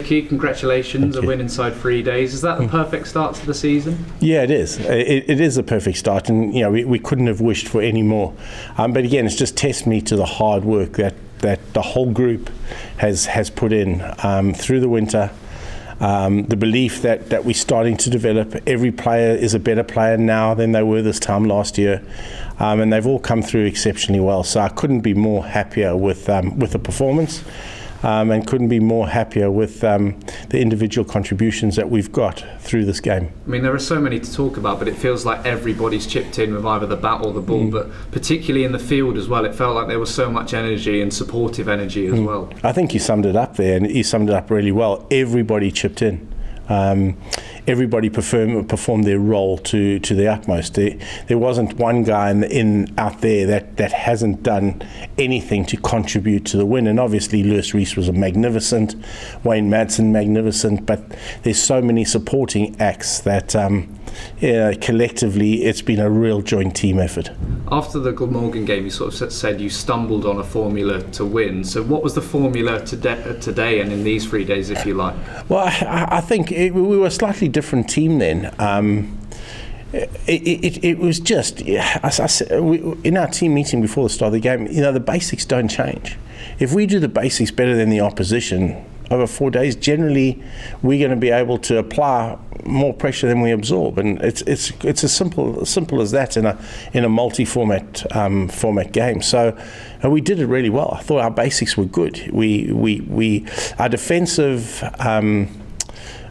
Ricky, congratulations, a win inside 3 days. Is that the perfect start to the season? Yeah, it is. It is a perfect start, and we couldn't have wished for any more. But again, it's just testimony to the hard work that the whole group has put in through the winter. The belief that we're starting to develop. Every player is a better player now than they were this time last year, and they've all come through exceptionally well. So I couldn't be more happier with the performance, and couldn't be more happier with the individual contributions that we've got through this game. I mean, there are so many to talk about, but it feels like everybody's chipped in with either the bat or the ball, but particularly in the field as well, it felt like there was so much energy and supportive energy as well. I think you summed it up there, and you summed it up really well. Everybody chipped in. Everybody performed their role to the utmost. There wasn't one guy out there that hasn't done anything to contribute to the win. And obviously Lewis Rees was magnificent, Wayne Madsen magnificent, but there's so many supporting acts that collectively it's been a real joint team effort. After the Glamorgan game, you sort of said you stumbled on a formula to win. So what was the formula today and in these 3 days, if you like? Well, I think we were a slightly different team then. It was just, as I said, in our team meeting before the start of the game, the basics don't change. If we do the basics better than the opposition over 4 days, generally we're going to be able to apply more pressure than we absorb, and it's as simple as that in a multi-format format game. So we did it really well. I thought our basics were good. Our defensive.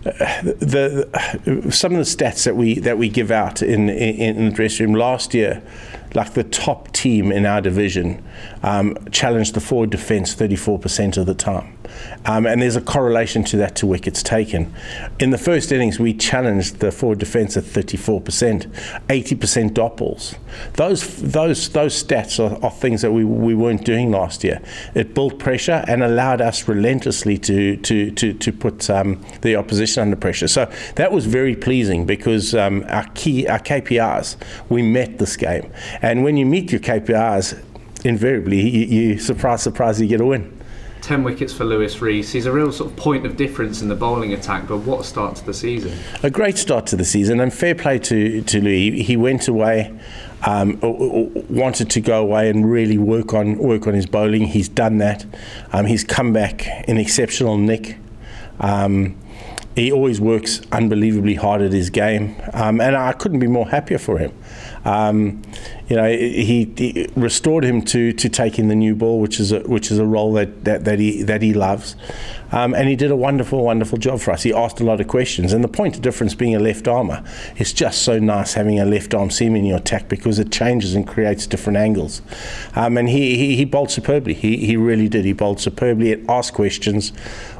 Some of the stats that we give out in the dressing room last year, like the top team in our division challenged the forward defence 34% of the time. And there's a correlation to that to wickets taken. In the first innings, we challenged the forward defence at 34%, 80% dot balls. Those stats are things that we weren't doing last year. It built pressure and allowed us relentlessly to put the opposition under pressure. So that was very pleasing because our KPIs, we met this game. And when you meet your KPIs, invariably you surprise you get a win. 10 wickets for Lewis Rees. He's a real sort of point of difference in the bowling attack, but what a start to the season. A great start to the season, and fair play to Louis. He went away, wanted to go away and really work on his bowling. He's done that. He's come back in exceptional nick. He always works unbelievably hard at his game, and I couldn't be more happier for him. He restored him to taking the new ball, which is a role that he loves, and he did a wonderful job for us. He asked a lot of questions, and the point of difference being a left armer, it's just so nice having a left arm seam in your attack because it changes and creates different angles. And he bowled superbly. He really did. He bowled superbly. It asked questions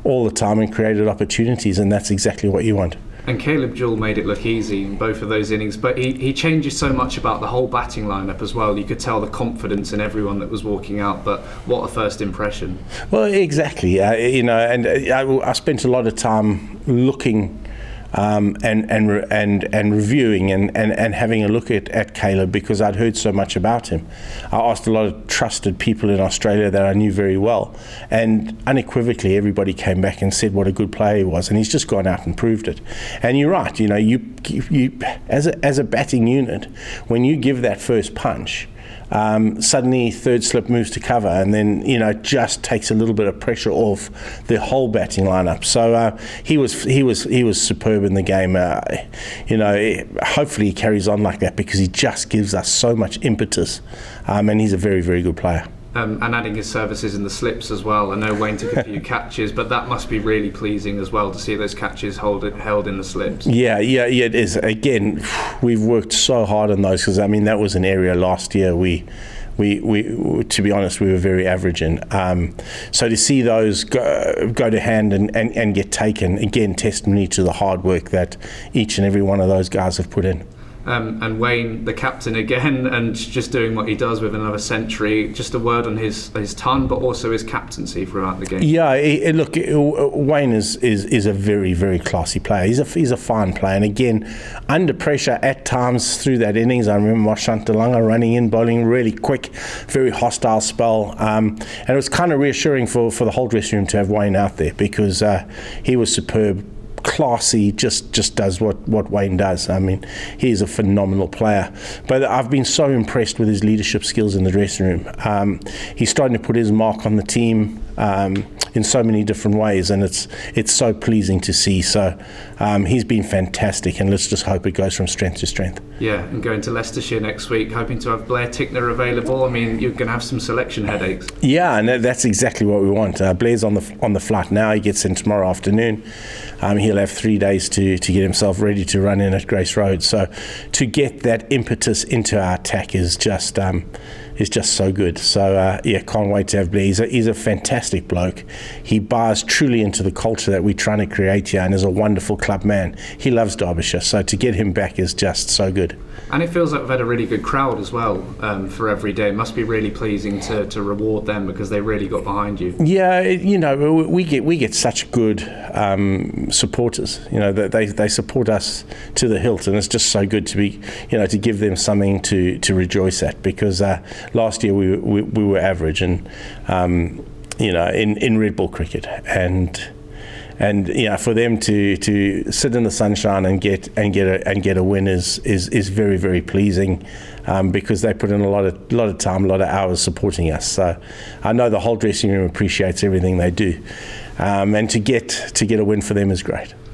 all the time and created opportunities, and that's exactly what you want. And Caleb Jewell made it look easy in both of those innings, but he changes so much about the whole batting lineup as well. You could tell the confidence in everyone that was walking out, but what a first impression. Well, exactly. I spent a lot of time looking and reviewing and having a look at Caleb because I'd heard so much about him. I asked a lot of trusted people in Australia that I knew very well, and unequivocally everybody came back and said what a good player he was, and he's just gone out and proved it. And you're right, you as a batting unit, when you give that first punch, suddenly third slip moves to cover, and then just takes a little bit of pressure off the whole batting lineup. So he was superb in the game. Hopefully he carries on like that because he just gives us so much impetus, and he's a very, very good player. And adding his services in the slips as well. I know Wayne took a few catches, but that must be really pleasing as well to see those catches held in the slips. Yeah, it is. Again, we've worked so hard on those because that was an area last year we to be honest, we were very average in. So to see those go to hand and get taken, again, testimony to the hard work that each and every one of those guys have put in. And Wayne, the captain again, and just doing what he does with another century. Just a word on his ton, but also his captaincy throughout the game. Yeah, look, Wayne is a very, very classy player. He's a fine player, and again, under pressure at times through that innings. I remember Mashantalanga running in, bowling really quick, very hostile spell, and it was kind of reassuring for the whole dressing room to have Wayne out there, because he was superb. Classy, just does what Wayne does. I mean, he's a phenomenal player. But I've been so impressed with his leadership skills in the dressing room. He's starting to put his mark on the team in so many different ways, and it's so pleasing to see. So he's been fantastic, and let's just hope it goes from strength to strength. Yeah, and going to Leicestershire next week, hoping to have Blair Tickner available. I mean, you're going to have some selection headaches. Yeah, and that's exactly what we want. Blair's on the flight now. He gets in tomorrow afternoon. He'll have 3 days to get himself ready to run in at Grace Road. So to get that impetus into our attack is just so good. So can't wait to have Blair. He's a fantastic bloke. He buys truly into the culture that we're trying to create here, and is a wonderful club man. He loves Derbyshire, so to get him back is just so good. And it feels like we've had a really good crowd as well for every day. It must be really pleasing to reward them, because they really got behind you. Yeah, we get such good supporters. They support us to the hilt, and it's just so good to be, to give them something to rejoice at, because last year we were average, and in red ball cricket, and for them to sit in the sunshine and get a win is very, very pleasing, because they put in a lot of time, a lot of hours supporting us. So I know the whole dressing room appreciates everything they do, and to get a win for them is great.